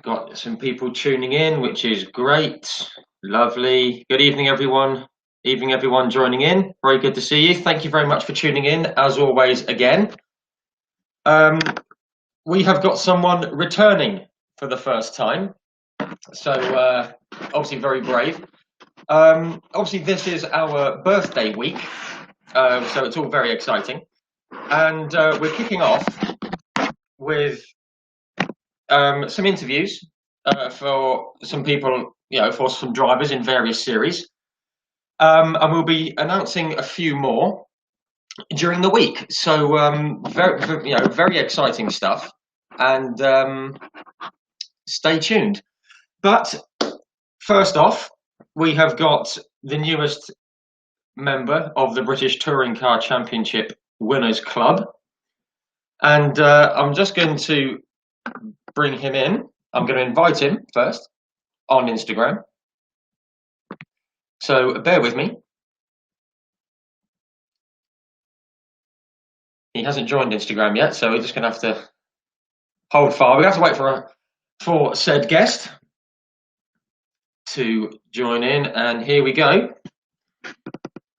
got some people tuning in, which is great. Lovely. Good evening, everyone. Evening, everyone joining in. Very good to see you. Thank you very much for tuning in, as always, again. We have got someone returning for the first time. So, obviously very brave. Obviously, this is our birthday week, so it's all very exciting. And we're kicking off with some interviews for some people, for some drivers in various series. And we'll be announcing a few more during the week. So very exciting stuff. And stay tuned. But first off, we have got the newest member of the British Touring Car Championship Winners Club. And I'm just going to bring him in. I'm going to invite him first on Instagram. So bear with me. He hasn't joined Instagram yet, so we're just going to have to hold fire. We have to wait for said guest to join in, and here we go.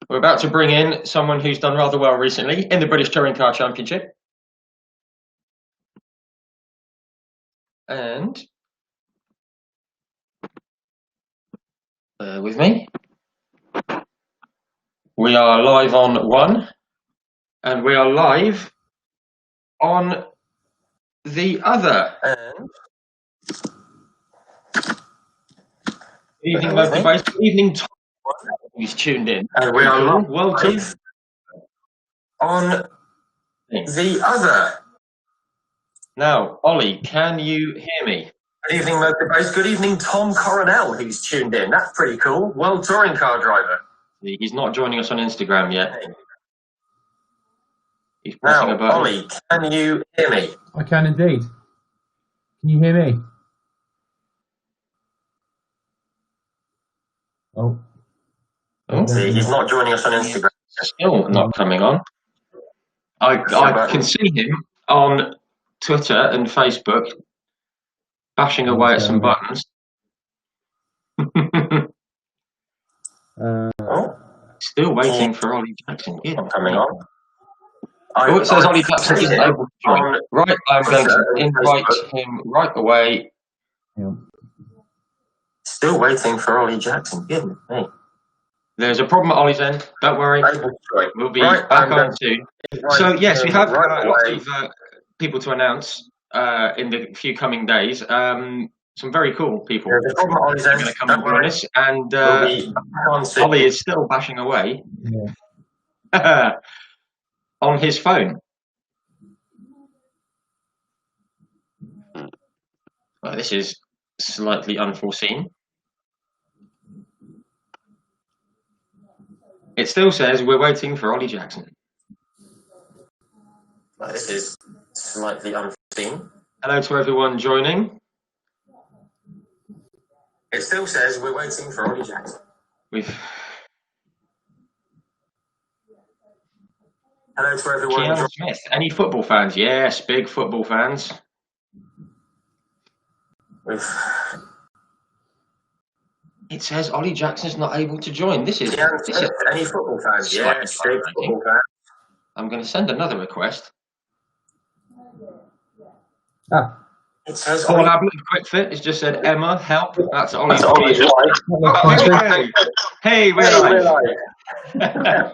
We're about to bring in someone who's done rather well recently in the British Touring Car Championship. And bear with me. We are live on one, and we are live on the other. And good evening, local base. Good evening, Tom, who's tuned in. And we are welcome on the other. Now, Ollie, can you hear me? Good evening, local base. Good evening, Tom Coronel, who's tuned in. That's pretty cool. World touring car driver. He's not joining us on Instagram yet. He's pressing a button. Ollie, can you hear me? I can indeed. Can you hear me? Oh. See, he's not joining us on Instagram. Still not coming on. I can see him on Twitter and Facebook bashing away at some buttons. Still waiting for Ollie Jackson. Not coming on. It says Ollie Jackson isn't able to join. Right, I'm going to invite him right away. Yeah. Still waiting for Ollie Jackson. Goodness me. There's a problem at Ollie's end. Don't worry. We'll be back on soon. So, yes, we have lots of people to announce in the few coming days. Some very cool people are going to come and join us. And Ollie is still bashing away on his phone. Well, this is slightly unforeseen. It still says we're waiting for Ollie Jackson. This is slightly unforeseen. Hello to everyone joining. It still says we're waiting for Ollie Jackson. Hello to everyone joining. Smith. Any football fans? Yes, big football fans. It says Ollie Jackson's not able to join. This is any football fans? Yes, big football fans. I'm going to send another request. It says Paul Ablett of Quick Fit has just said, Emma, help. That's Ollie's live. Hey, we're live.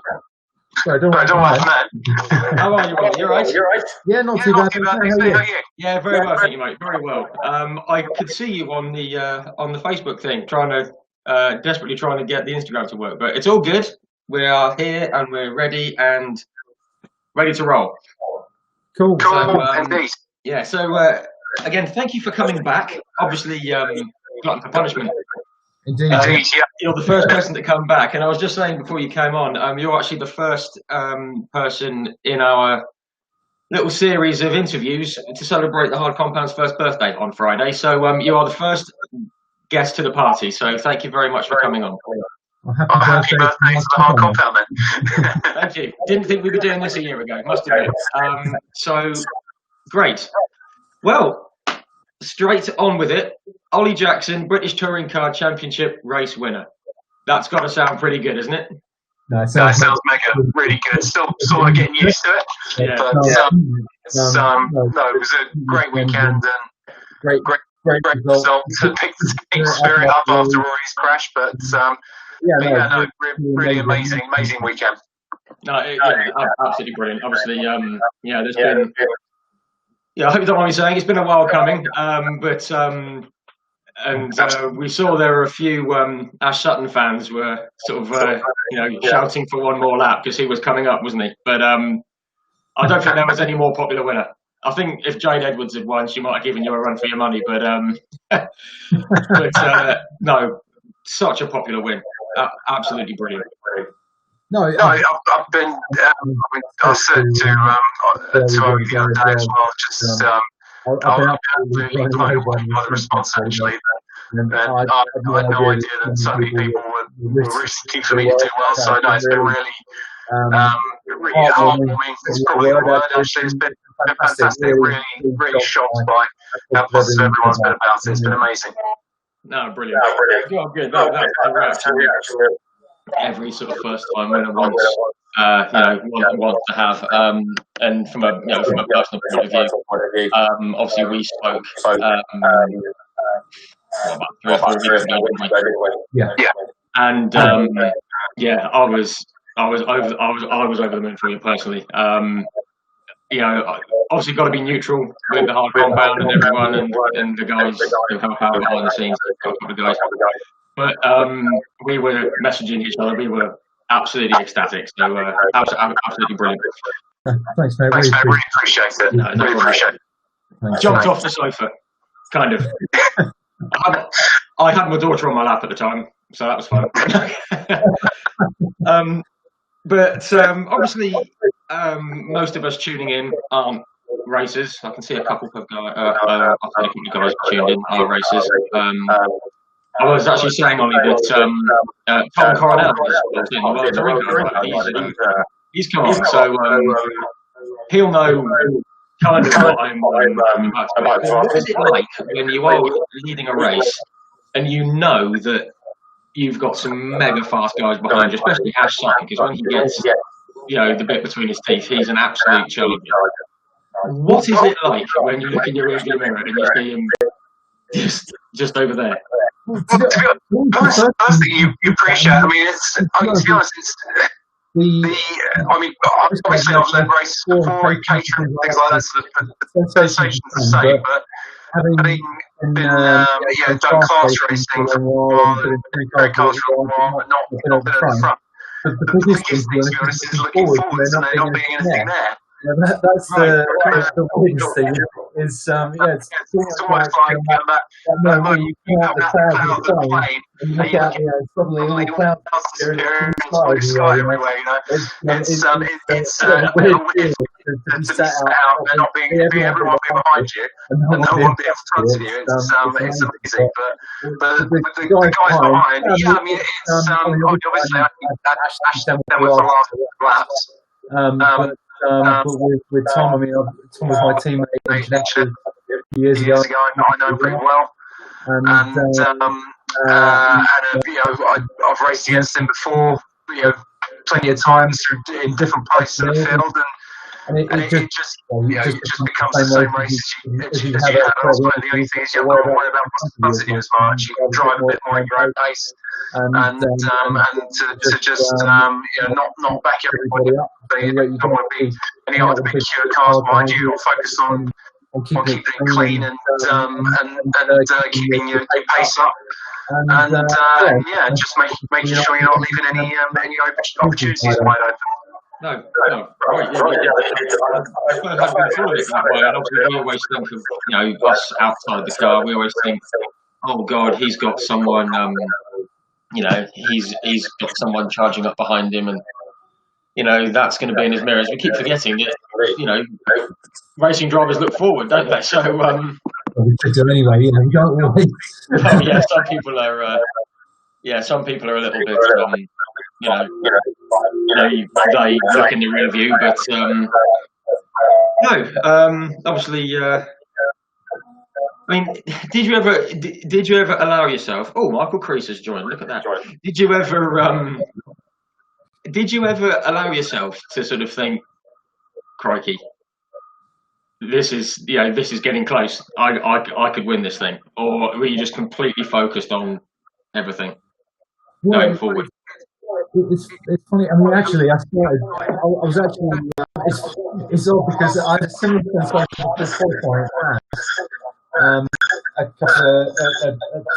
Sorry, don't worry, How are you, Ollie? You're right? Yeah, not too bad. Yeah, very well, thank you, mate. Very well. I could see you on the Facebook thing, desperately trying to get the Instagram to work, but it's all good. We are here and we're ready to roll. Cool. Indeed. Yeah. So again, thank you for coming back. Obviously, glutton for punishment. Indeed. You're the first person to come back, and I was just saying before you came on, you're actually the first person in our little series of interviews to celebrate the Hard Compound's first birthday on Friday. So you are the first guest to the party. So thank you very much for coming on. Well, happy birthday to the Hard Compound, then. Thank you. Didn't think we'd be doing this a year ago. Must have been. So great. Well, straight on with it. Ollie Jackson, British Touring Car Championship race winner. That's got to sound pretty good, isn't it? No, it That sounds sounds mega, really good. Still sort of getting used to it. Yeah. But no, it was a great weekend and great great result to pick the spirit up after Rory's crash. But really amazing weekend. No, absolutely brilliant. Obviously, there's been. Yeah, I hope you don't mind me saying it's been a while coming, we saw there were a few Ash Sutton fans were sort of shouting for one more lap because he was coming up, wasn't he? But I don't think there was any more popular winner. I think if Jane Edwards had won, she might have given you a run for your money. But no, such a popular win, absolutely brilliant. No, I've been. I said to Ollie the other day as well. Just I've been absolutely blown away by the response actually. And I had no idea that so many people were rooting for me to do well. So no, it's been really heartwarming. It's probably the word actually. It's been fantastic. Really shocked by how positive everyone's been about it. It's been amazing. No, brilliant. Oh, good. That's the reaction every sort of first time winner wants to have. And from a personal point of view, obviously we spoke about 3 or 4 weeks ago, didn't we? Yeah. And I was over the moon for you personally. Obviously got to be neutral with the hard compound and everyone, and the guys who help out behind the scenes, a couple of guys. But we were messaging each other. We were absolutely ecstatic. So absolutely brilliant. Thanks, mate. Really appreciate it. Really appreciate it. Jumped off the sofa, kind of. I had my daughter on my lap at the time, so that was fun. But obviously, most of us tuning in aren't racers. I can see a couple of guys tuned in are racers. I was actually saying, Ollie, that Tom Coronel is in the World Touring Car, right? He's come on, so he'll know kind of what I'm about to say. What is it like when you are leading a race and you know that you've got some mega fast guys behind you, especially Ash Sutton, because when he gets the bit between his teeth, he's an absolute challenger. What is it like when you look in your rearview mirror and you see him just over there? Well, to be honest, first thing you appreciate. I mean, to be honest, it's obviously I've led races before, catering, things like that. So the sensation's the same, but having been done class racing for a while, and cars for a while, but not been at the front. The biggest thing, to be honest, is looking forwards and there not being anything there. Yeah, that's the weirdest thing. It's almost like that moment you come out of the plane and you look out, suddenly all clouds disappear and it's blue sky everywhere, It's a little weird to be sat out and not being everyone being behind you and no one being in front of you. It's amazing, but the guys behind, I mean, it's obviously I think Ash them was the last laps. But with Tom, I mean, Tom was my teammate in Connections years ago. I know pretty well, and I've raced against him before, plenty of times in different places in the field, and it just becomes the same race as you have. I suppose the only thing is you're not worried about what's in front of you as much. You can drive a bit more at your own pace, and to just not back everybody up. You don't want to be any other big queue of cars behind you. Or focus on keeping it clean and keeping your pace up. And just making sure you're not leaving any opportunities wide open. No. Right. I hadn't been through it that way. And obviously, we always think of us outside the car. We always think, oh God, he's got someone. He's got someone charging up behind him, and that's going to be in his mirrors. We keep forgetting that racing drivers look forward, don't they? So anyway, you don't always. Oh yeah, some people are. Some people are a little bit. They look in the rear view, but obviously, I mean, did you ever allow yourself? Oh, Michael Crease has joined. Look at that. Did you ever allow yourself to sort of think, crikey, this is getting close. I could win this thing, or were you just completely focused on everything going forward? It's funny. I mean, actually, I started. I was actually. It's odd because I had a similar sensation to qualifying a couple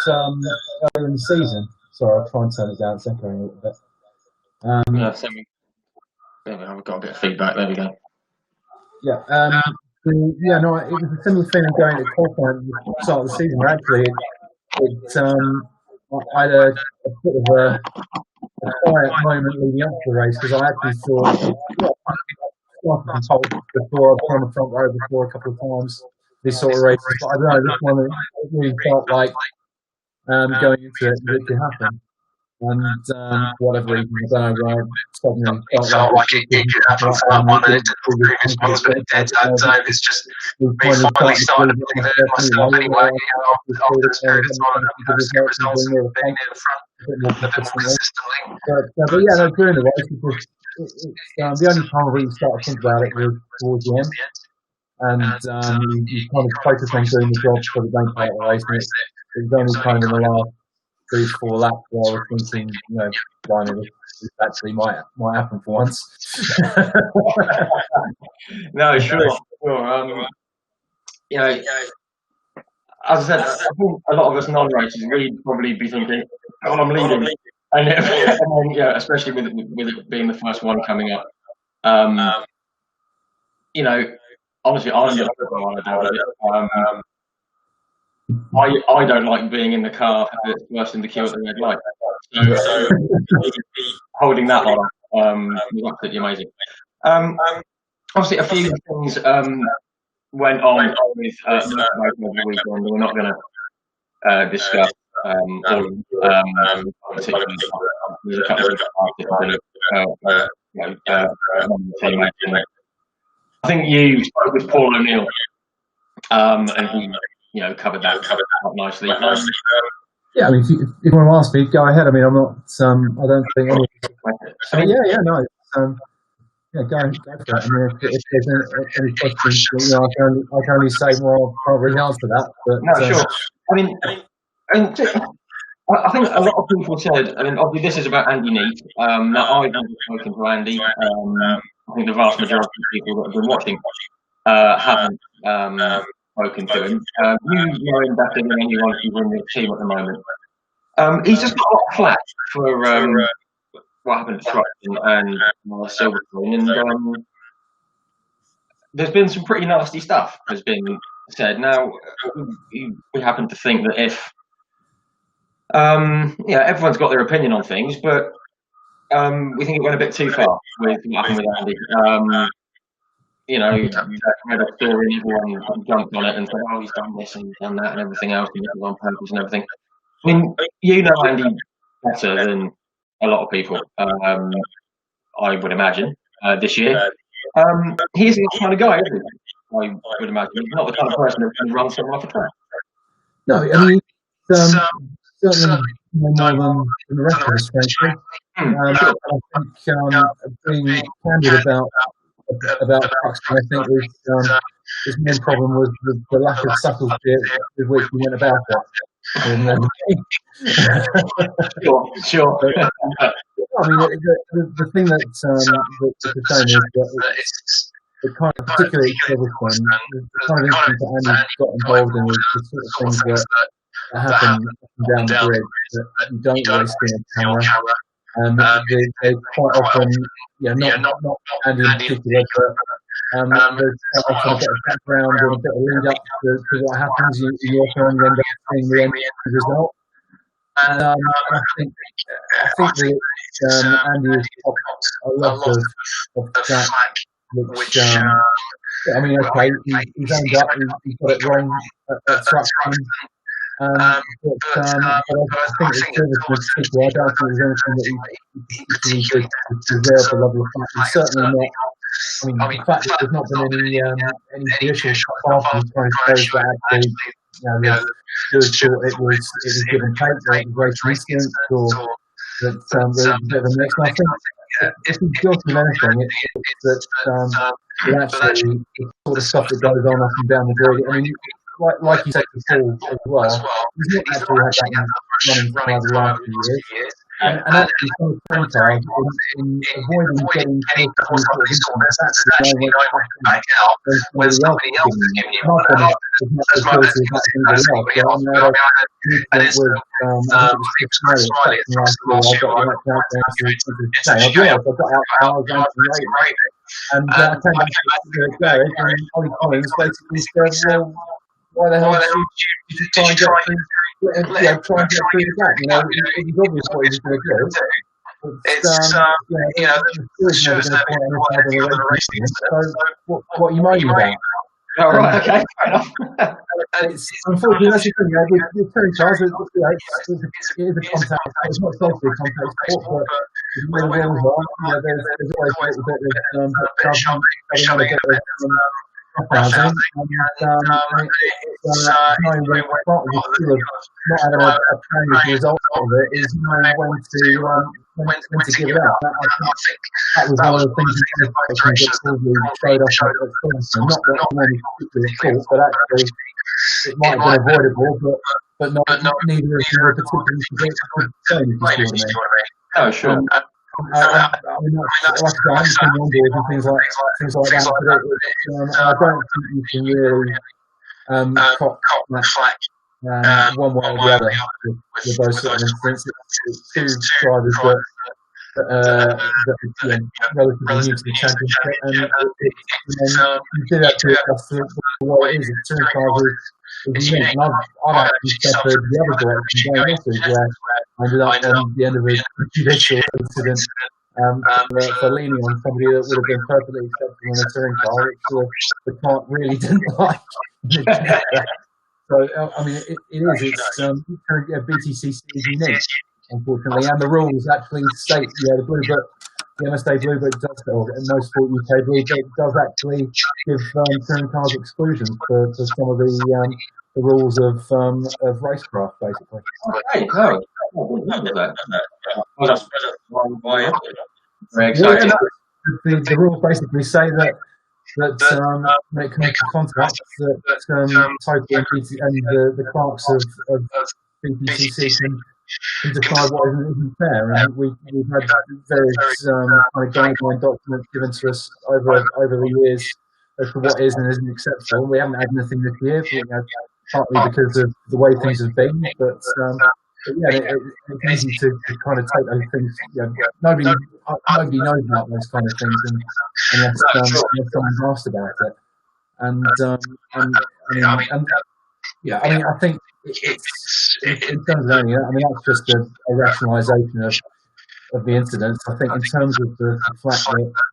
earlier in the season. Sorry, I'll try and turn it down. It's echoing a little bit. I've got a bit of feedback. There we go. Yeah. No, it was a similar feeling going to qualifying at the start of the season. Where actually, I had a bit of a quiet moment leading up to the race because I actually thought before I've been on the front row before a couple of times these sort of races, but I don't know, this one it really felt like going into it could happen. And for whatever reason, I don't know, suddenly felt like it could happen for that one, and it did the previous ones, but it did that time. It's just we finally started to believe in myself anyway. After this period of time, and get results and being near the front a bit more consistently. But yeah, no, during the race, the only time I really started to think about it was towards the end. And you kind of focus on doing the job for the main part of the race. And it was only kind of in the last 3-4 laps where I was thinking, finally, this actually might happen for once. No, sure. As I said, I think a lot of us non-racers really probably be thinking, "Oh, I'm leading," and then, especially with it being the first one coming up. Honestly, I'm the football about it. I don't like being in the car that's first in the queue at the red light. So holding that on was absolutely amazing. Obviously, a few things went on with the weekend. We're not going to discuss all of them. There's a couple of I think you spoke with Paul O'Neill, and he covered that quite nicely. Yeah, I mean, if you want to ask me, go ahead. I mean, I'm not. I don't think. Go for it. I mean, if there's any questions, I can only say, well, I can't really answer that. But no, sure. I mean, I think a lot of people said. I mean, obviously, this is about Andy Neate. Now, I haven't spoken to Andy. I think the vast majority of people that have been watching haven't spoken to him. You know him better than anyone who's in the team at the moment. He's just got a lot of flack for what happened at Thruxton and Silverstone, and there's been some pretty nasty stuff has been said. Now, we happen to think that if everyone's got their opinion on things, but we think it went a bit too far with what happened with Andy. Read a story and everyone jumped on it and said, "Oh, he's done this and he's done that and everything else, and it was on purpose and everything." I mean, Andy better than a lot of people, I would imagine, this year. He's not the kind of guy, is he? I would imagine. He's not the kind of person that can run someone off a track. No, I mean, certainly more than the rest of us, frankly. Sure. I think being candid about Thruxton, I think his main problem was the lack of subtlety with which we went about it. Sure. I mean, the thing that's the shame is that it kind of, particularly Silverstone, the kind of instance that Andy got involved in is the sort of things that happen down the grid that you don't really see on camera. And they quite often, not Andy in particular, but there's often a bit of background and a bit of lead up to what happens. You often end up seeing the end result. And I think that Andy has got a lot of that, which I mean, okay, he's owned up, he got it wrong at Thruxton. But I think it's service with people. I don't think there's anything that he did to deserve the level of fight. He's certainly not. I mean, the fact that there's not been any judicial parties trying to show that actually Stewards thought it was give and take, that it was race incident, or that there was a bit of a mix. And I think if he's guilty of anything, it's that actually the sort of stuff that goes on up and down the grid. I mean, like you said before as well, he's not actually had that much running for the last few years. And actually, some of the cars, in avoiding getting close to these sort of incidents, actually knowing when to back out when somebody else is giving you one. Not as much as anybody else, but I had an incident with, I think it was Chris Smiley across the last year. I got out there to I got out, I was going to rate it. And I came back to the garage, and Ollie Collins basically said, well, why the hell did you try and get through? Try and get through the gap. It was obvious what he was going to do. The stewards never going to point anything other than racing. So, what are you moaning about? Oh, right, okay, fair enough. And it's unfortunately that's the thing. With touring cars, it is a contact. It's not supposed to be a contact sport, but the way the rules are, there's always a little bit of shoving, a bit of housing, and it's knowing when part of the skill of not having a plan as a result of it is knowing when to give it up. I think that was one of the things that probably showed up at Queensland. Not that any particular fault, but actually it might have been avoidable, but neither of them were particularly concerned, if you see what I mean. Oh, sure. I mean, like I said, I understand the onboard and things like that, but I don't think you can really cop that one way or the other with those sort of incidents. It's two drivers that are relatively new to the championship, and you do that to adjust to what it is. It's touring cars is unique, and I've actually suffered the other direction going into where I ended up on the end of a judicial incident for leaning on somebody that would have been perfectly acceptable in a touring car, which the client really didn't like. So, I mean, it is. It's BTCC is unique, unfortunately, and the rules actually state, the Blue Book, the MSA Blue Book does, or Motorsport UK Blue Book does actually give touring cars exclusions for some of the rules of racecraft, basically. Okay, no. The rules basically say that when it comes to contracts, that Total and the clerks of BTCC can decide what isn't fair, and we've had various kind of guideline documents given to us over the years as to what is and isn't acceptable. We haven't had anything this year, partly because of the way things have been, but it's easy to kind of take those things. Nobody knows about those kind of things unless someone's asked about it. I think it's in terms of only that. I mean, that's just a rationalisation of the incidents. I think in terms of the flack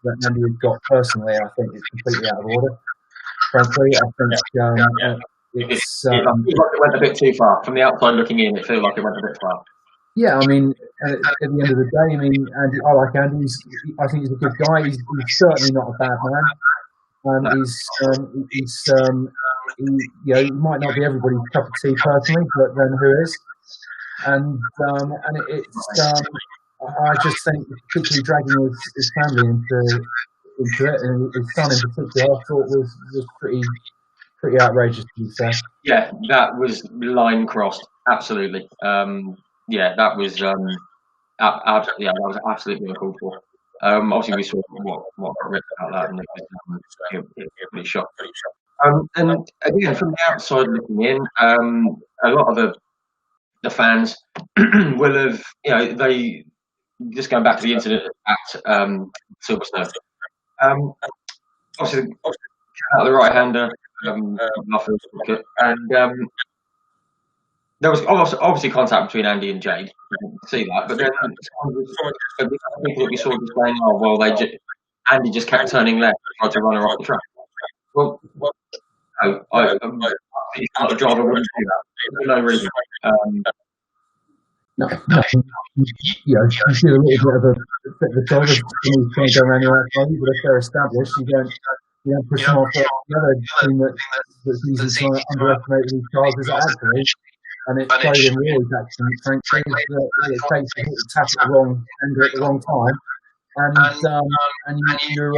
that Andy had got personally, I think it's completely out of order. Frankly, I think. It feels like it went a bit too far. From the outside looking in, it feels like it went a bit far. Yeah, I mean, at the end of the day, I mean, I like Andy. I think he's a good guy. He's certainly not a bad man. He might not be everybody's cup of tea personally, but then who is? And I just think, particularly dragging his family into it, and his son in particular, I thought was pretty outrageous, to be fair. Yeah, that was line crossed. Absolutely. That was that was absolutely uncalled for. Obviously, we saw what got written about that, and it was pretty shocking. And again, from the outside looking in, a lot of the fans will have, they just going back to the incident at Silverstone. Obviously, the right-hander. And there was obviously contact between Andy and Jade. You can see that, but then people that we saw just saying, Andy just kept turning left and tried to run her off the track. Well, he's not a driver, wouldn't do that for no reason. No. You see a little bit of a shoulders when he's trying to go around your outside, but if they're established, push them off. The other thing that's easy to underestimate with these cars is actually, and it showed in Rory's accident, frankly, is that it takes you to tap at the wrong angle at the wrong time, and you're a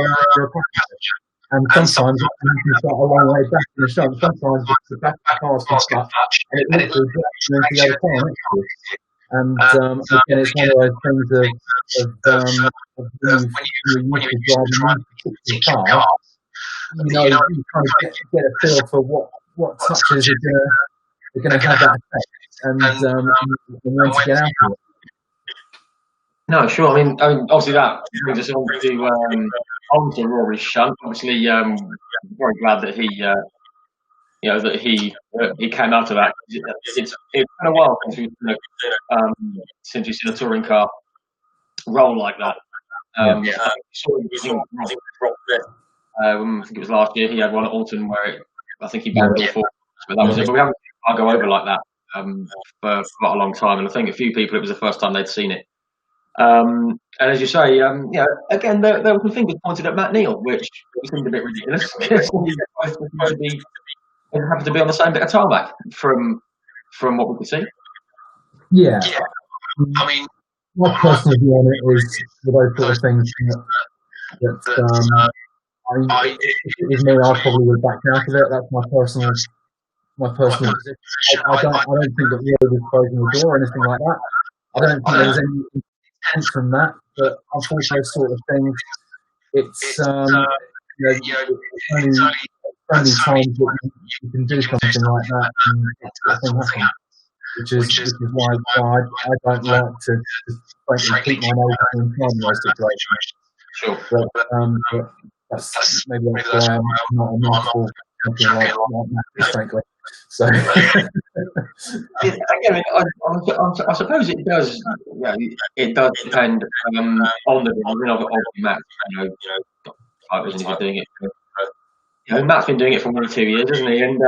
passenger. And sometimes you can start a long way back in the shot. Sometimes the back of the car's been touch, and it literally drops you into the other car next to you. And again, it's one of those things of when you're used to driving these particular cars, you kind of get a feel for what touches are going to have that effect, and when to get out of it. No, sure. I mean, obviously that brings us on to Rory Shunt. Obviously, very glad that he came out of that. It's been a while since we've seen a touring car roll like that. I think it was last year. He had one at Alton where I think he beat all four, but that was it. But we haven't seen a car go over like that for quite a long time, and I think a few people it was the first time they'd seen it. And as you say, again, there were some fingers pointed at Matt Neal, which seemed a bit ridiculous. They happen to be on the same bit of tarmac from what we could see. Yeah. I mean, my personal view on it is with those sort of things that if it was me, I probably would back out of it. That's my personal position. I don't think that Neal was closing the door or anything like that. I don't think there was any intent from that, but unfortunately, those sort of things, it's only times that you can do something like that and that sort of thing happen, which is why I don't like to frankly keep my nose in those situations. Sure. But that's maybe that's why I'm not a masterful champion like Matthew, frankly. So again, I suppose it does. It does depend on the driver. Obviously, Matt, isn't he doing it? Matt's been doing it for 1 or 2 years, isn't he? And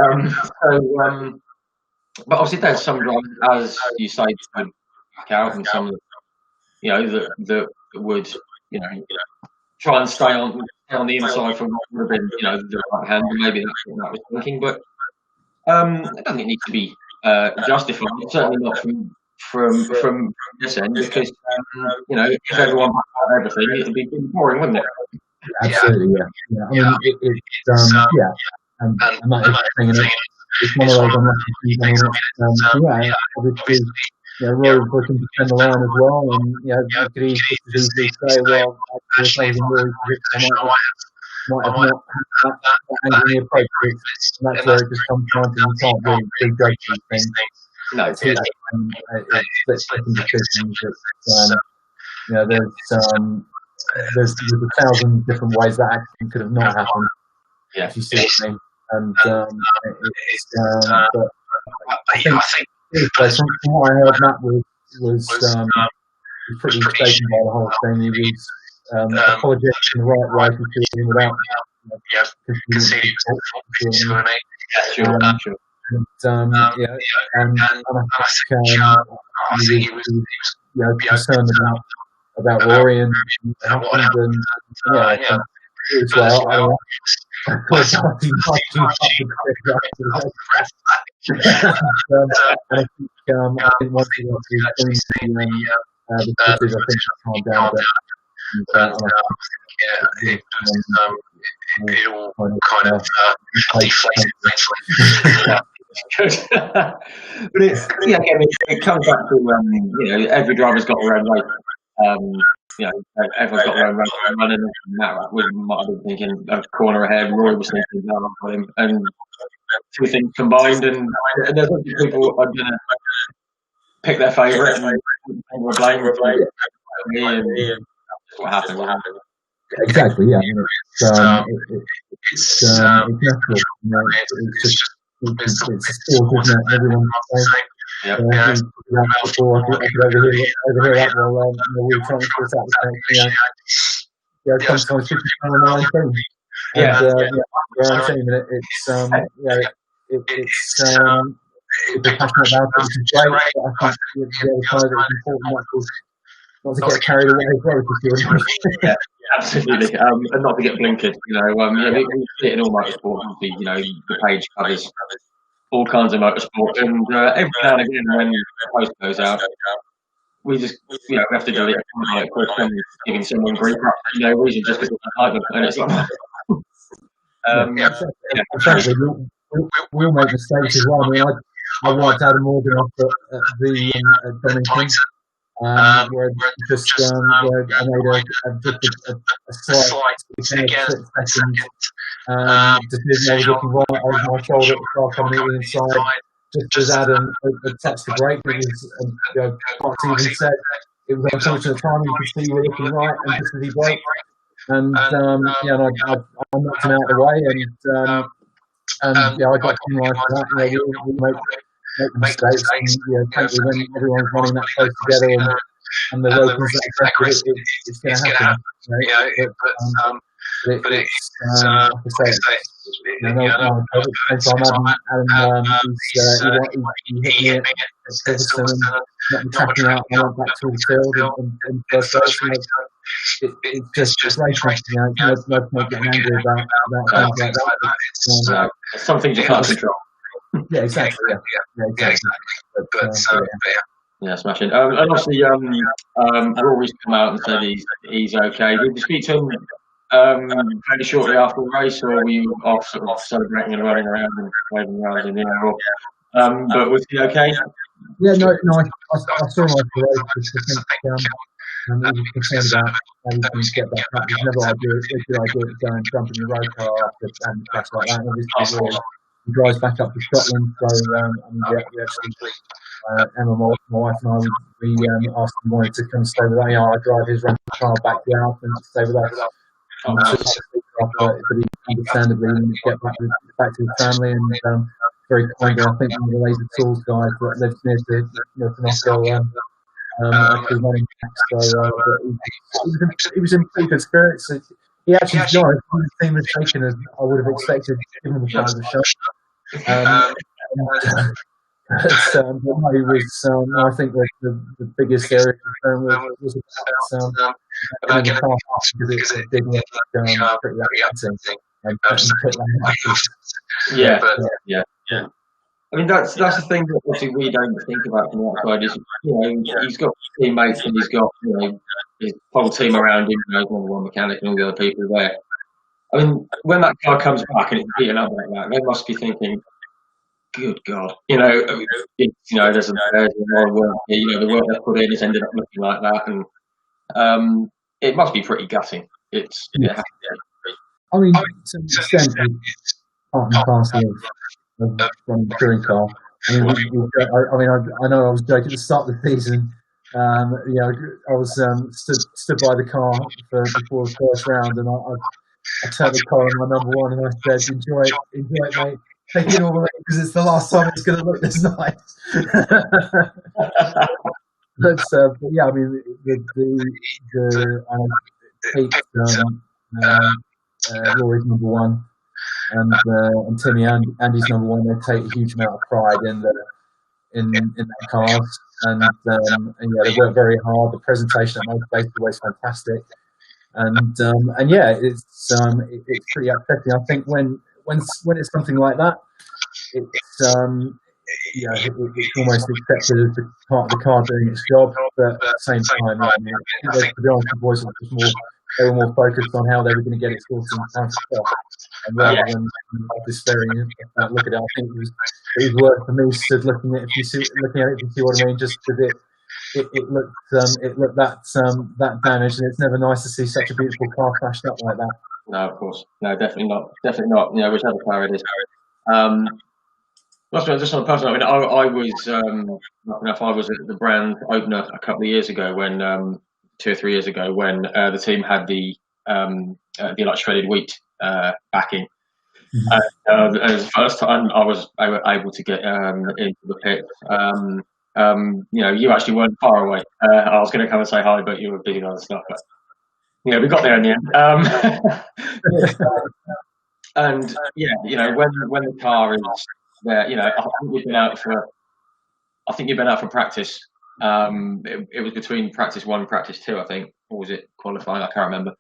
but obviously, there's some drivers, as you say, back out, and some that would try and stay on the inside from what would have been the right hand, and maybe that's what Matt was thinking, but. I don't think it needs to be justified. Certainly not from this end, because if everyone had everything, it'd be boring, wouldn't it? Absolutely, yeah. I mean, it's and that is the thing. It's one of those unlucky things. Obviously, Rory was looking to defend the line as well, and you could easily say, well, I was closing Rory's position, might have not had that angle appropriate, and that's where it just comes down to you can't really prejudge these things. No, it's split-second decisions. There's 1,000 different ways that accident could have not happened. Yeah, if you see what I mean. And but I think from what I heard, Matt was pretty mistaken by the whole thing. He was apologetic in the right way for doing without conceding. Sure. And I think he was concerned about Rory and what happened, and as well. I don't know. And I think once he got to the pitches, I think he calmed down a bit. It all kind of Good. But it comes back to every driver's got their own race. Everyone's got their own race running. Matt might have been thinking a corner ahead. Rory was thinking down on him, and two things combined, and there's people are going to pick their favourite and blame me, and what happened. Exactly. Yeah. It's natural. It's a sport, isn't it? Everyone's the same. Yeah. I could overhear that while we were trying to sort out the thing. Sometimes people come on their own team. Their own team, and it's people passionate about it, which is great. But I think the other side that it's important not to get carried away as well. Absolutely, and not to get blinkered. We see it in all motorsport. Obviously, the page covers all kinds of motorsport, and every now and again, when the post goes out, we just, we have to delete a comment on it quick and giving someone grief for no reason just because it's like them, and it's like, Exactly. We'll make mistakes as well. I mean, I wiped Adam Morgan off at the Donington. Where just where I made a slight split second decision. I was looking right over my shoulder at the car coming in the inside. Just as Adam had touched the brake, it was Mark's even said it was unfortunate timing. You could see you were looking right, and just as he braked, and I knocked him out of the way, and I got penalised for that. We make mistakes, and thankfully when everyone's running that close together and the road comes that quick, it's going to happen. But it's like I say, Adam he hit me at Silverstone and let me tapping out. I went back to the field and first race. It's just racing. No point getting angry about things like that. It's something you can't control. Yeah, exactly. Yeah, exactly. But yeah, smashing. And obviously, Rory's come out and said he's okay. Did you speak to him fairly shortly after the race, or were you off sort of celebrating and running around and waving around in the air? But was he okay? Yeah, no, I saw him after the race because I think he was concerned about how he can get back up. It's never a good idea to go and jump in the road car after having a crash like that. And obviously, he drives back up to Scotland, so we actually. Emma, my wife, and I, we asked him wanted to come and stay with us. I drive his rental car back down and stay with us. But he understandably get back to his family, and very kindly, I think one of the Laser Tools guys that lives near to Knockhill actually running back. So he was in pretty good spirits. He actually joined. The team was taken as I would have expected, given the size of the show. But no, he was. I think the biggest area of concern was about the car because it did look pretty upsetting. Yeah. I mean, that's the thing that obviously we don't think about from the outside. Is he's got teammates and he's got his whole team around him. Number one mechanic and all the other people there. I mean, when that car comes back and it's beaten up like that, they must be thinking, good God, there's a lot of work. The work they put in has ended up looking like that, and it must be pretty gutting. It has to be. I mean, to an extent, it's part and parcel of running a touring car. I mean, I know I was joking at the start of the season. I was stood by the car before the first round, and I turned the car on my number one, and I said, "Enjoy it, mate. Take it all away because it's the last time it's going to look this nice." but yeah, I mean, Rory's number one, and Timmy Andy's number one. They take a huge amount of pride in that cars, and they work very hard. The presentation at most places is always fantastic, and yeah, it's pretty upsetting. I think when it's something like that, it's almost accepted as part of the car doing its job. But at the same time, to be honest, the boys were more focused on how they were going to get it sorted and how to stop, and rather than despairing look at it. I think it was worth for me stood looking at it, if you see what I mean, just because it looked that damaged, and it's never nice to see such a beautiful car crashed up like that. No, of course. No, definitely not. Whichever car it is. Just on a personal note, I was at the brand opener a couple of years ago when 2 or 3 years ago when the team had the shredded wheat backing. And it was the first time I was able to get into the pit. You actually weren't far away. I was going to come and say hi, but you were busy on other stuff. But we got there in the end. And when the car is there, I think you've been out for practice. It was between practice 1 and practice 2, I think, or was it qualifying? I can't remember.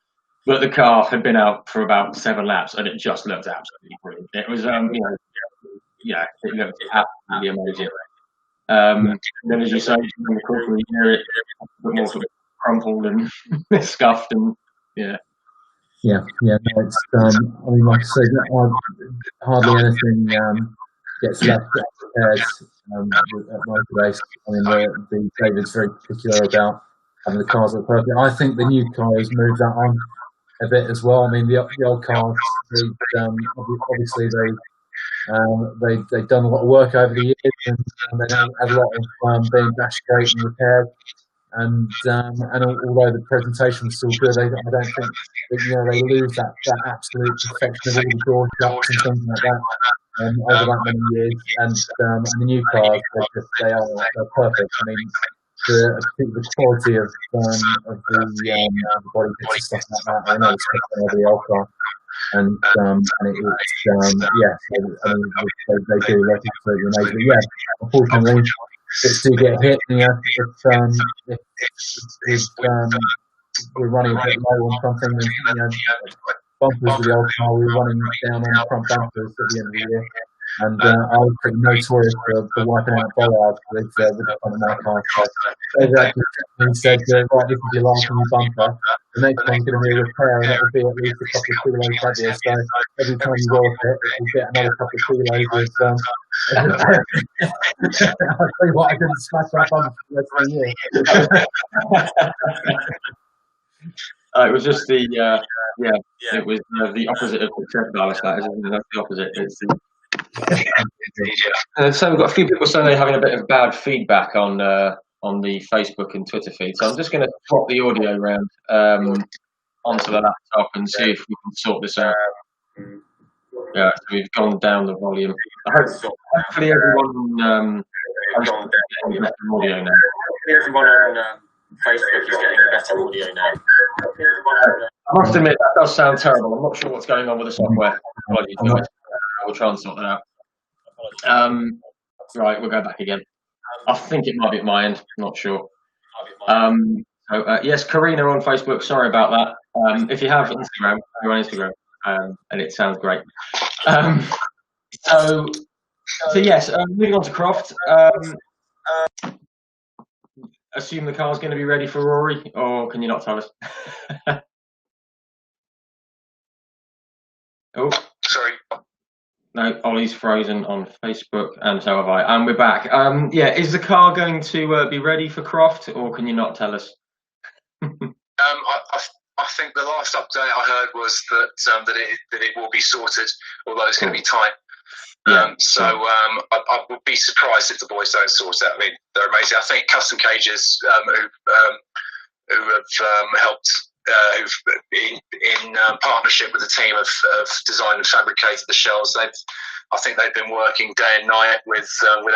But the car had been out for about 7 laps, and it just looked absolutely brilliant. It was, yeah, it looked absolutely amazing. Then, as you say, in the course of the year, it a bit more sort of crumpled and scuffed, and yeah. No, it's. I mean, like I said, hardly anything gets left repaired at motor race. I mean, David's very particular about having the cars look perfect. I think the new car has moved that on a bit as well. I mean, the old cars, obviously they've done a lot of work over the years, and they had a lot of being dash straight and repaired. And although the presentation was still good, I don't think that, they lose that absolute perfection of all the door shuts and things like that over that many years. And the new cars, they're perfect. I mean, the quality of the body bits and stuff like that, I know it's of the old car. And it's they do look absolutely amazing. But yeah, unfortunately, bits do get hit. If we're running a bit low on something, then bumpers with the old car, we were running down on the front bumpers at the end of the year. And I was pretty notorious for wiping out bollards with the front of my car. So they actually said, right, this is your last new bumper. The next one's going to be a repair, and it will be at least a couple of kilos heavier. So every time you warp it, it will get another couple of kilos of I'll tell you what, I didn't smash that bumper for the rest of the year. It was just it was the opposite of success ballast. That's the opposite. So we've got a few people saying they're having a bit of bad feedback on the Facebook and Twitter feed. So I'm just going to swap the audio around onto the laptop and see if we can sort this out. Yeah, so we've gone down the volume. Hopefully everyone is getting better audio now. Hopefully everyone on Facebook is getting better audio now. I must admit, that does sound terrible. I'm not sure what's going on with the software. We'll try and sort that out. Right, we'll go back again. I think it might be at my end. I'm not sure. Yes, Karina on Facebook. Sorry about that. If you have Instagram, you're on Instagram, and it sounds great. So yes, moving on to Croft. Assume the car's going to be ready for Rory, or can you not tell us? Oh, sorry. No, Ollie's frozen on Facebook, and so have I. And we're back. Is the car going to be ready for Croft, or can you not tell us? I think the last update I heard was that it will be sorted, although it's going to be tight. I would be surprised if the boys don't sort it out. I mean, they're amazing. I think Custom Cages, who have helped, who've in partnership with the team have designed and fabricated the shells. I think they've been working day and night with our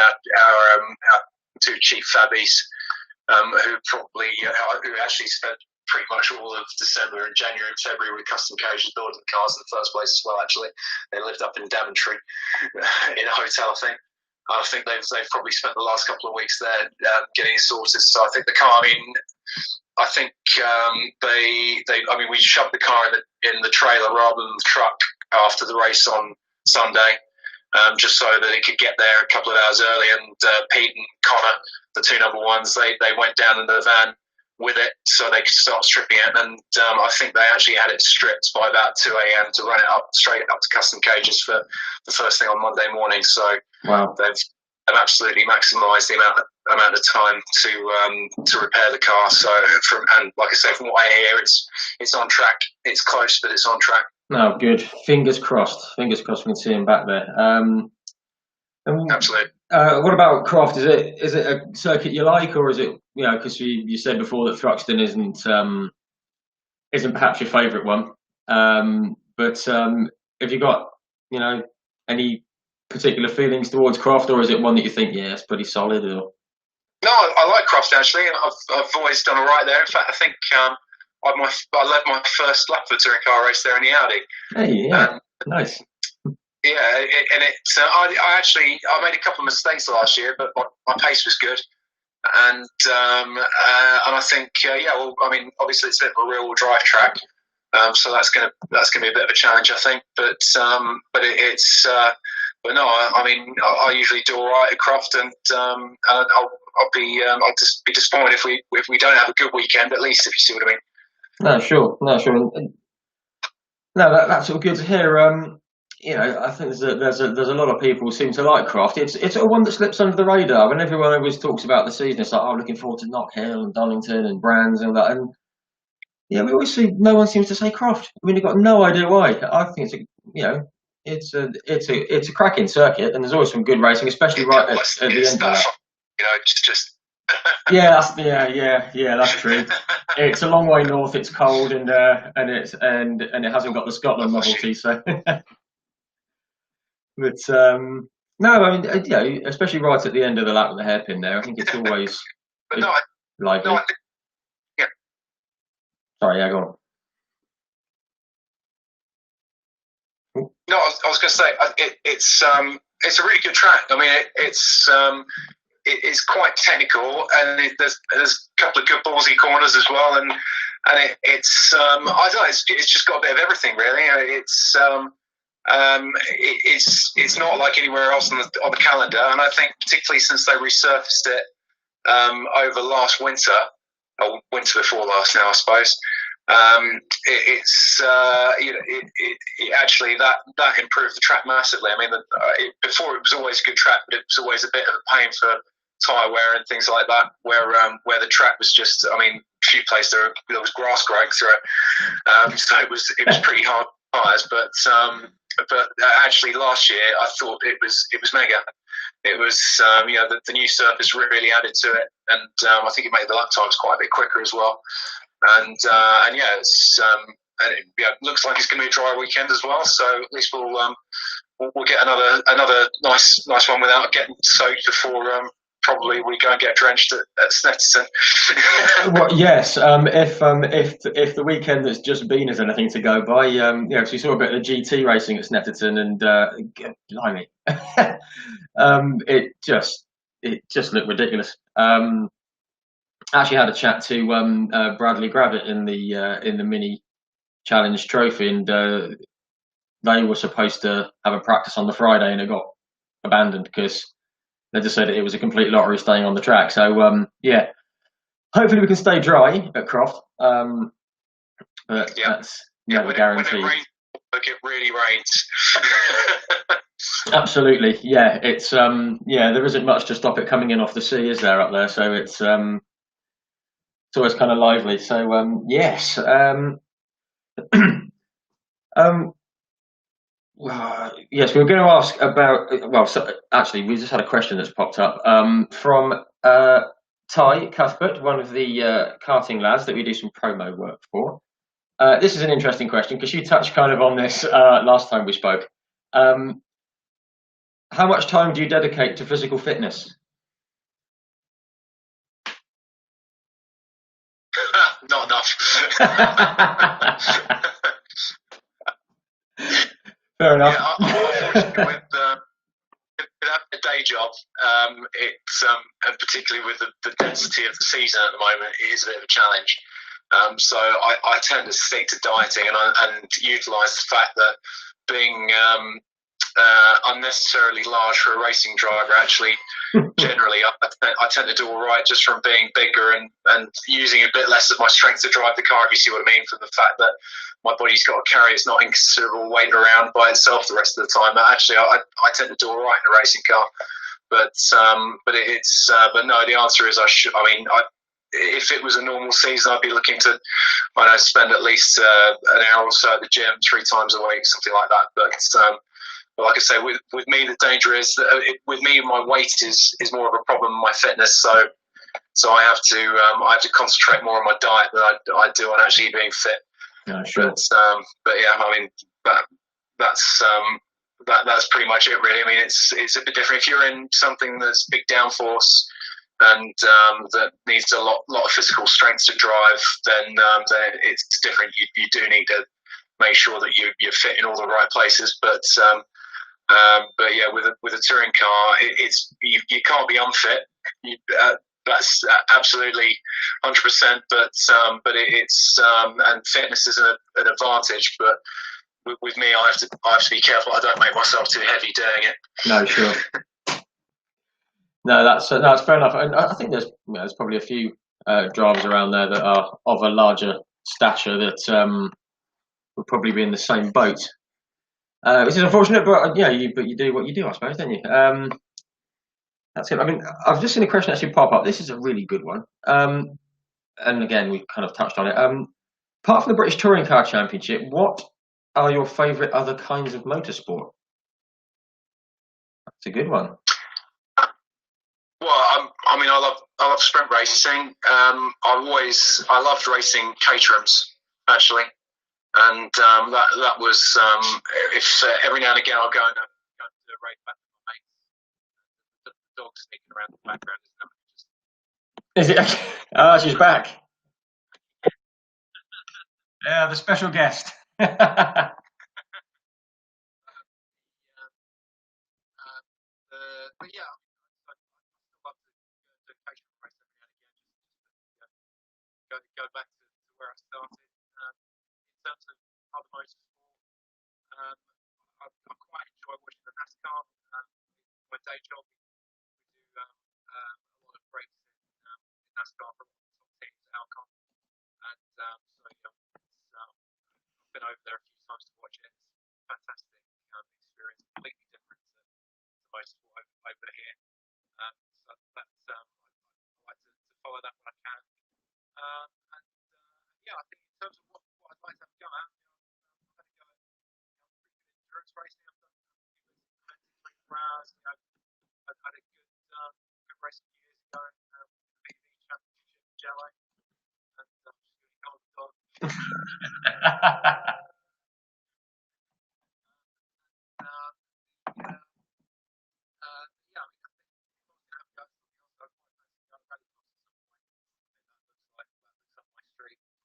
two chief fabbies, who actually spent pretty much all of December and January and February with Custom Cages building the cars in the first place as well. Actually, they lived up in Daventry in a hotel, I think. I think they've probably spent the last couple of weeks there getting it sorted. So I think the car. I think we shoved the car in the trailer rather than the truck after the race on Sunday, just so that it could get there a couple of hours early. And Pete and Connor, the two number ones, they went down in the van with it so they could start stripping it. And I think they actually had it stripped by about 2 a.m. to run it straight up to Custom Cages for the first thing on Monday morning. So wow. They've absolutely maximised the amount of time to repair the car. So and like I say, from what I hear, it's on track. It's close, but it's on track. No, good. Fingers crossed. Fingers crossed we can see him back there. Absolutely. What about Croft? Is it a circuit you like, or is it, because you said before that Thruxton isn't perhaps your favourite one, but have you got any particular feelings towards Croft, or is it one that you think it's pretty solid? Or no, I like Croft actually, and I've always done all right there. In fact, I think I led my first lap of a touring car race there in the Audi. Hey, yeah, nice. Yeah, I made a couple of mistakes last year, but my pace was good, and I think obviously it's a bit of a rear-wheel drive track, So that's gonna be a bit of a challenge, I think. But but no, I mean, I usually do all right at Croft, and I'll just be disappointed if we don't have a good weekend, at least, if you see what I mean. No, sure. No, that's all good to hear. I think there's a lot of people who seem to like Croft. It's a one that slips under the radar. When everyone always talks about the season, it's like, oh, looking forward to Knock Hill and Donington and Brands and that. And yeah, we always see no one seems to say Croft. I mean, you've got no idea why. I think it's a cracking circuit, and there's always some good racing, especially right at the end of that. Just. Yeah, that's true. It's a long way north. It's cold, and it hasn't got the Scotland novelty. So, but no, I mean, especially right at the end of the lap with the hairpin there. I think it's always lively. Yeah. Sorry, yeah, go on. No, I was going to say it's a really good track. I mean, it's quite technical, and there's a couple of good ballsy corners as well, and it's I don't know, it's just got a bit of everything really. It's not like anywhere else on the calendar, and I think particularly since they resurfaced it over last winter, or winter before last now, I suppose. It actually that improved the track massively. I mean, before it was always a good track, but it was always a bit of a pain for tyre wear and things like that. Where the track was just, I mean, a few places there was grass growing through it, so it was pretty hard tyres. But actually last year I thought it was mega. It was the new surface really added to it, and I think it made the lap times quite a bit quicker as well. And yeah, it looks like it's going to be a dry weekend as well. So at least we'll get another nice one without getting soaked before probably we go and get drenched at Snetterton. Well, yes. If the weekend that's just been is anything to go by, so we saw a bit of the GT racing at Snetterton, and blimey, it just looked ridiculous. I actually had a chat to Bradley Gravitt in the mini challenge trophy, and they were supposed to have a practice on the Friday, and it got abandoned because they just said it was a complete lottery staying on the track. So yeah, hopefully we can stay dry at Croft, but that's never guaranteed. When it really rains. Absolutely, yeah. It's there isn't much to stop it coming in off the sea, is there, up there? So it's always kind of lively. So yes. Yes, we were going to ask about. Well, so actually, we just had a question that's popped up from Ty Cuthbert, one of the karting lads that we do some promo work for. This is an interesting question because you touched kind of on this last time we spoke. How much time do you dedicate to physical fitness? Not enough. Fair enough. Yeah, unfortunately, with a day job, it's and particularly with the density of the season at the moment, it is a bit of a challenge. So I tend to stick to dieting and utilise the fact that being unnecessarily large for a racing driver, actually, generally, I tend to do all right just from being bigger and using a bit less of my strength to drive the car, if you see what I mean, from the fact that my body's got to carry its not inconsiderable weight around by itself the rest of the time. Actually, I tend to do all right in a racing car. But no, the answer is if it was a normal season, I'd be looking to, spend at least an hour or so at the gym 3 times a week, something like that. But like I say, with me, the danger is that with me, my weight is more of a problem than my fitness. So I have to concentrate more on my diet than I do on actually being fit. Yeah, sure. But yeah, I mean that's pretty much it, really. I mean, it's a bit different if you're in something that's big downforce and that needs a lot of physical strength to drive. Then it's different. You do need to make sure that you're fit in all the right places. But yeah, with a touring car, you can't be unfit. that's absolutely 100%. But it's and fitness is an advantage. But with me, I have to be careful. I don't make myself too heavy doing it. No, sure. No, that's fair enough. And I think there's probably a few drivers around there that are of a larger stature that would probably be in the same boat. Which is unfortunate, but you do what you do, I suppose, don't you? That's it. I mean, I've just seen a question actually pop up. This is a really good one. And again, we've kind of touched on it. Apart from the British Touring Car Championship, what are your favourite other kinds of motorsport? That's a good one. Well, I love sprint racing. I loved racing Caterhams, actually, and that was if every now and again I'll go and do a race back with my mates. The dog sneaking around the background. Is it? Ah, she's back. Yeah, the special guest. But yeah, I love to do Caterham race every now and again, just to go back to where I started. In terms of other motorsport, I quite enjoy watching the NASCAR. My day job, we do a lot of races in NASCAR from top teams, Alcon, and I've been over there a few times to watch it. It's a fantastic experience, completely different to motorsport over here. So that's I like to follow that when I can. And yeah, I think in terms of what I'd like to have a go at, I've had a go at endurance racing. I've done 24 hours. I've had a good race a few years ago in the BTCC Championship in Jello, and I'm just going to go on the dog.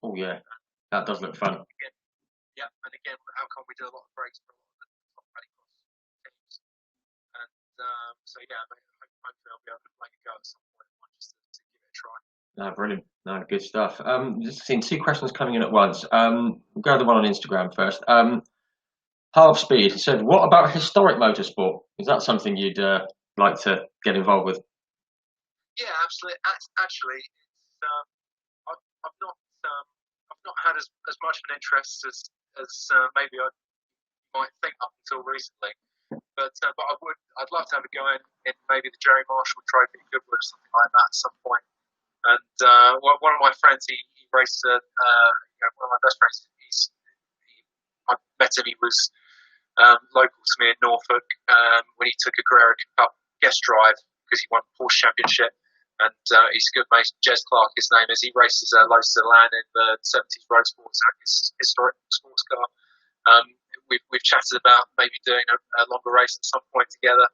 Oh yeah, that does look fun. And again, with Alcon, we do a lot of breaks for a lot of the top rallycross teams, and so yeah, hopefully I'll be able to play a go at some point just to give it a try. No, brilliant. No, good stuff. Just seeing two questions coming in at once. We'll go to the one on Instagram first. Half Speed said, "What about historic motorsport? Is that something you'd like to get involved with?" Yeah, absolutely. Actually, it's, I've not had as much of an interest as maybe I might think up until recently. But I'd love to have a go in maybe the Jerry Marshall Trophy at Goodwood or something like that at some point. And one of my friends, he raced one of my best friends. I met him. He was local to me in Norfolk when he took a Carrera Cup guest drive because he won the Porsche Championship. And he's a good mate, Jez Clark, his name is. He races a Lotus Elan in the 70s road sports, his historic sports car. We've chatted about maybe doing a longer race at some point together.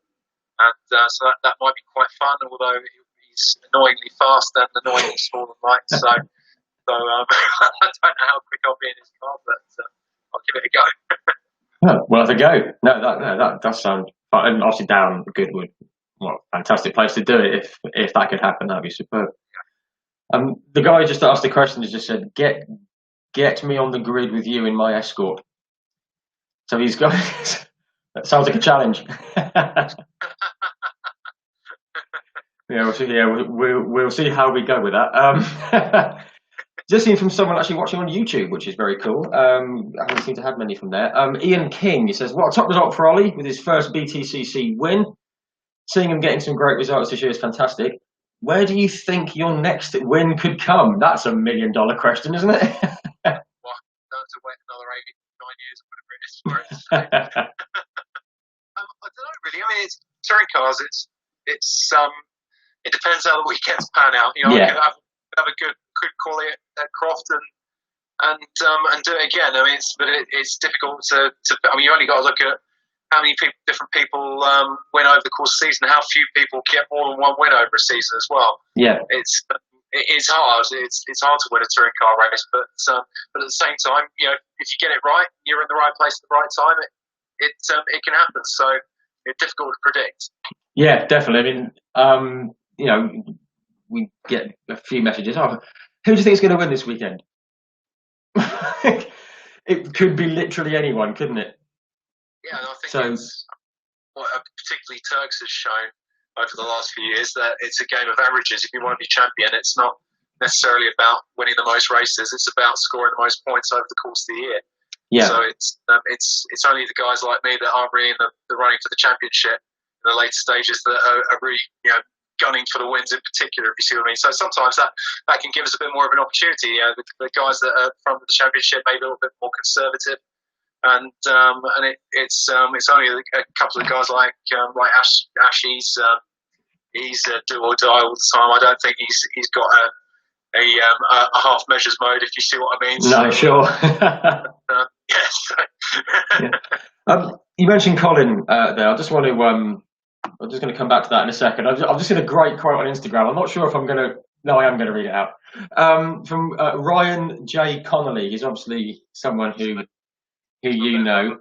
And so that might be quite fun, although he's annoyingly fast and annoyingly small and light. So I don't know how quick I'll be in his car, but I'll give it a go. Worth a go. No, that does sound fun. And obviously down Goodwood. Well, fantastic place to do it. If that could happen, that'd be superb. The guy just asked the question. He just said, "Get me on the grid with you in my Escort." So he's got. That sounds like a challenge. We'll see how we go with that. Just seen from someone actually watching on YouTube, which is very cool. I haven't seemed to have many from there. Ian King, he says, "What a top result for Ollie with his first BTCC win. Seeing him getting some great results this year is fantastic. Where do you think your next win could come?" That's $1 million question, isn't it? Well, don't have to wait another 9 years or whatever it is for it. I don't know really. I mean, it's touring cars. It depends how the weekends pan out. I could have a good quality at Croft and do it again. I mean, it's difficult to. I mean, you only got to look at how many different people win over the course of the season, how few people get more than one win over a season as well. Yeah, it's hard. It's hard to win a touring car race, but at the same time, if you get it right, you're in the right place at the right time. It can happen. So it's difficult to predict. Yeah, definitely. I mean, we get a few messages. Oh, who do you think is going to win this weekend? It could be literally anyone, couldn't it? Yeah, and I think it's what particularly Turks has shown over the last few years, that it's a game of averages. If you want to be champion, it's not necessarily about winning the most races. It's about scoring the most points over the course of the year. Yeah. So it's only the guys like me that aren't really in the running for the championship in the later stages that are really, you know, gunning for the wins in particular, if you see what I mean. So sometimes that can give us a bit more of an opportunity. You know, the guys that are from the championship maybe a little bit more conservative, and it's only a couple of guys like Ash. He's do or die all the time. I don't think he's got a half measures mode, if you see what I mean. No, sure. Yes. Yeah. You mentioned Colin there. I just want to. I'm just going to come back to that in a second. I've just seen a great quote on Instagram. I'm not sure if I'm going to. No, I am going to read it out. From Ryan J. Connolly. He's obviously someone who you know.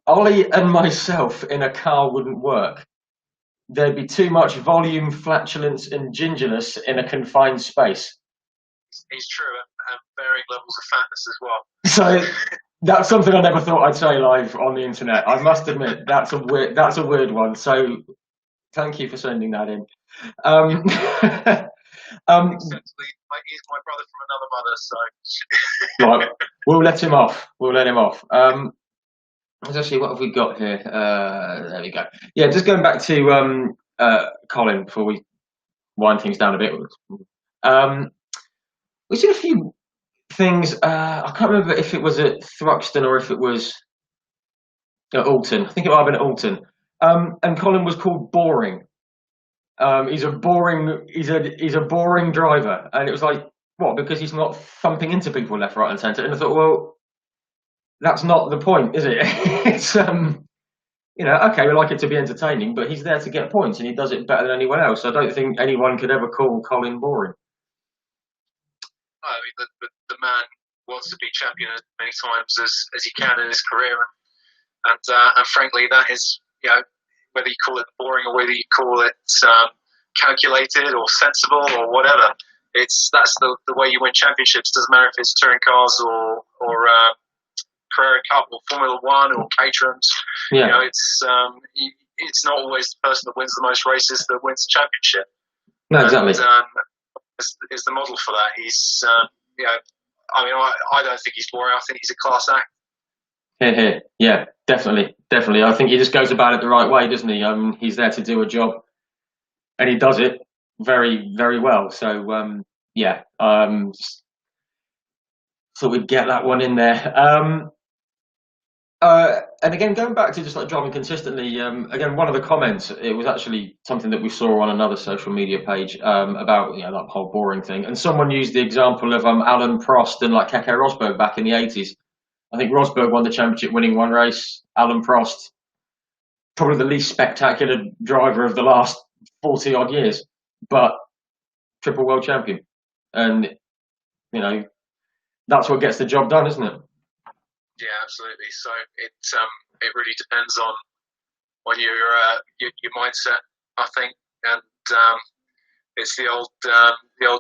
Ollie and myself in a car wouldn't work. There'd be too much volume, flatulence, and gingerness in a confined space. He's true, and varying levels of fatness as well. So that's something I never thought I'd say live on the internet. I must admit that's a weird one. So thank you for sending that in. Essentially, he's my brother from another mother, so right, we'll let him off. Let's actually, what have we got here? There we go. Yeah, just going back to Colin before we wind things down a bit. We've seen a few things. I can't remember if it was at Thruxton or if it was at Alton. I think it might have been at Alton. And Colin was called boring. He's a boring driver, and it was like, what? Because he's not thumping into people left, right, and centre. And I thought, well, that's not the point, is it? It's you know, okay, we like it to be entertaining, but he's there to get points, and he does it better than anyone else. I don't think anyone could ever call Colin boring. I mean, the man wants to be champion as many times as he can in his career, and frankly, that is, you know, whether you call it boring or whether you call it calculated or sensible or whatever, that's the way you win championships. Doesn't matter if it's touring cars or Carrera Cup or Formula One or Caterhams. Yeah. You know, it's not always the person that wins the most races that wins the championship. No, exactly. And, is the model for that. He's, you know, I mean, I don't think he's boring. I think he's a class act. Here. Yeah, definitely. I think he just goes about it the right way, doesn't he? He's there to do a job, and he does it very, very well. So, yeah. So we'd get that one in there. And again, going back to just like driving consistently, again, one of the comments, it was actually something that we saw on another social media page about, you know, that whole boring thing. And someone used the example of Alan Prost and like Keke Rosberg back in the 80s. I think Rosberg won the championship winning one race. Alan Prost, probably the least spectacular driver of the last 40 odd years, but triple world champion. And, you know, that's what gets the job done, isn't it? Yeah, absolutely. So it really depends on your mindset, I think, and it's the old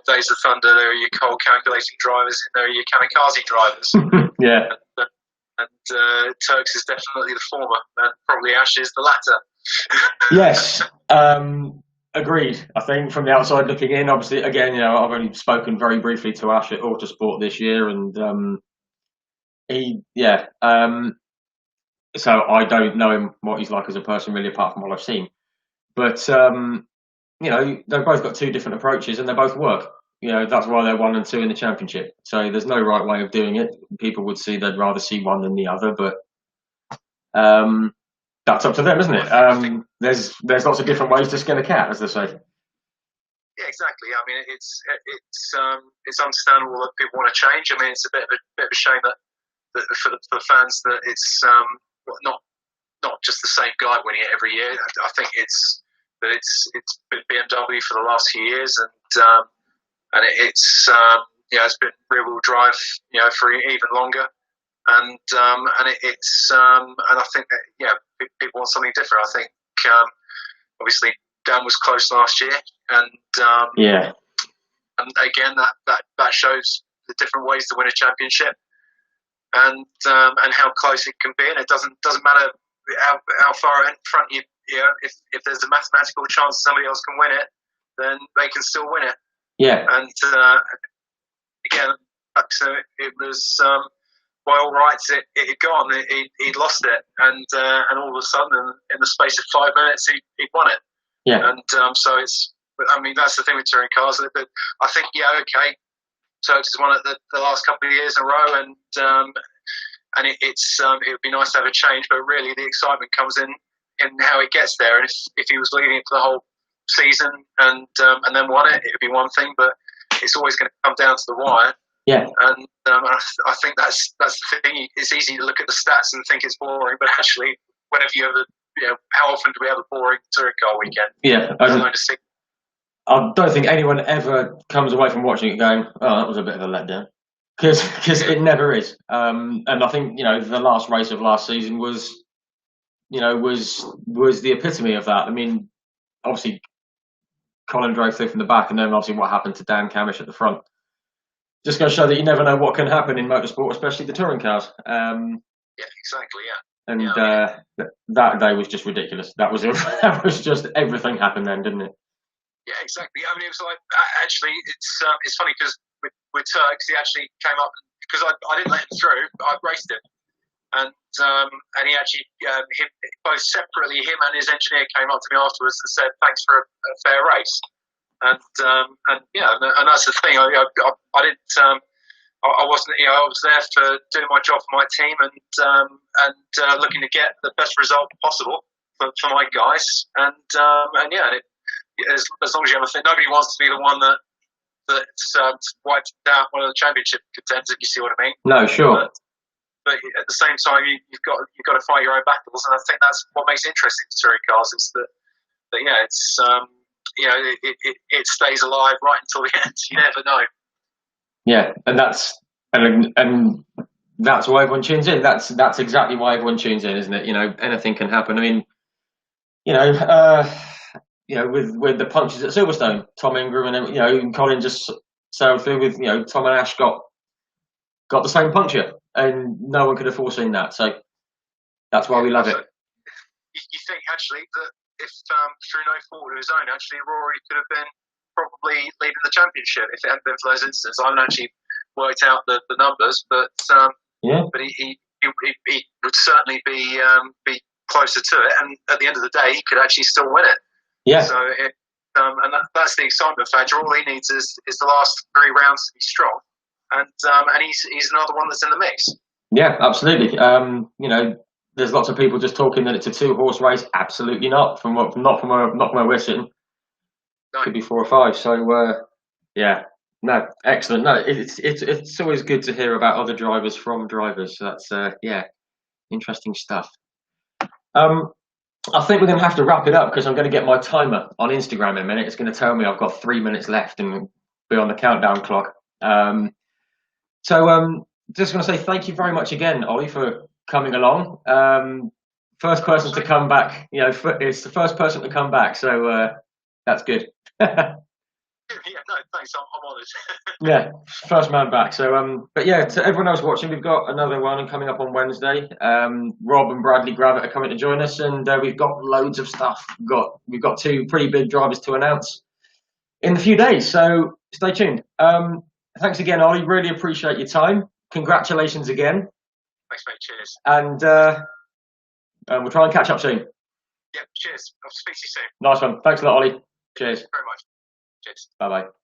days of thunder. There are your cold calculating drivers, and there are your kamikaze drivers. Yeah. And Turks is definitely the former, and probably Ash is the latter. Yes. Agreed. I think from the outside looking in, obviously, again, you know, I've only spoken very briefly to Ash at Autosport this year, and so I don't know him, what he's like as a person, really, apart from what I've seen. But you know, they've both got two different approaches, and they both work. You know, that's why they're 1 and 2 in the championship. So there's no right way of doing it. People would see they'd rather see one than the other, but that's up to them, isn't it? There's lots of different ways to skin a cat, as they say. Yeah, exactly. I mean, it's understandable that people want to change. I mean, it's a bit of a shame that for the fans that it's not just the same guy winning it every year. I think it's been BMW for the last few years, and it's you know, it's been rear wheel drive, you know, for even longer, and I think that, yeah, people want something different. I think obviously Dan was close last year, yeah. And again, that shows the different ways to win a championship, and how close it can be. And it doesn't matter how far in front you know. If there's a mathematical chance somebody else can win it, then they can still win it. Yeah. And again, so it was by all rights it had gone. He'd lost it, and all of a sudden, in the space of 5 minutes, he'd won it. Yeah. And so it's. I mean, that's the thing with touring cars. That I think, okay, Turks has won it the last couple of years in a row, and it would be nice to have a change. But really, the excitement comes in how it gets there. And if he was leading it for the whole season and then won it, it would be one thing. But it's always going to come down to the wire. Yeah. And I think that's the thing. It's easy to look at the stats and think it's boring, but actually, whenever you ever, how often do we have a boring touring car weekend? Yeah. I don't think anyone ever comes away from watching it going, "Oh, that was a bit of a letdown," because it never is. And I think the last race of last season was the epitome of that. I mean, obviously, Colin drove through from the back, and then obviously what happened to Dan Camish at the front. Just going to show that you never know what can happen in motorsport, especially the touring cars. Yeah, exactly. Yeah. And that day was just ridiculous. That was just everything happened then, didn't it? Yeah, exactly. I mean, it was like actually, it's funny because with Turks, he actually came up because I didn't let him through. I raced him, and he actually both separately, him and his engineer came up to me afterwards and said thanks for a fair race. And that's the thing. I didn't. I wasn't. I was there for doing my job for my team and looking to get the best result possible for my guys. As long as you have a thing, nobody wants to be the one that's wiped out one of the championship contenders. If you see what I mean? No, sure. But at the same time, you've got to fight your own battles, and I think that's what makes it interesting to touring cars. Is that it's it stays alive right until the end. You never know. Yeah, and that's why everyone tunes in. That's exactly why everyone tunes in, isn't it? Anything can happen. I mean, with the punches at Silverstone, Tom Ingram and Colin just sailed through with Tom and Ash got the same puncture, and no one could have foreseen that. So that's why we love it. You think actually that if through no fault of his own, actually Rory could have been probably leading the championship if it hadn't been for those incidents. I haven't actually worked out the numbers, but but he would certainly be closer to it, and at the end of the day, he could actually still win it. Yeah. So and that's the excitement factor. All he needs is the last 3 rounds to be strong, and he's another one that's in the mix. Yeah, absolutely. There's lots of people just talking that it's a 2-horse race. Absolutely not. Not from where we're sitting. No. Could be 4 or 5. So no, excellent. No, it's always good to hear about other drivers from drivers. So that's interesting stuff. I think we're going to have to wrap it up because I'm going to get my timer on Instagram in a minute. It's going to tell me I've got 3 minutes left and be on the countdown clock. Just going to say thank you very much again, Ollie, for coming along. First person to come back. It's the first person to come back, so that's good. Yeah, no, thanks. I'm honoured. Yeah, first man back. So, but yeah, to everyone else watching, we've got another one coming up on Wednesday. Rob and Bradley Gravitt are coming to join us, and we've got loads of stuff. We've got 2 pretty big drivers to announce in a few days. So stay tuned. Thanks again, Ollie. Really appreciate your time. Congratulations again. Thanks, mate. Cheers. And we'll try and catch up soon. Yeah, cheers. I'll speak to you soon. Nice one. Thanks a lot, Ollie. Cheers. Thank you very much. Cheers. Bye-bye.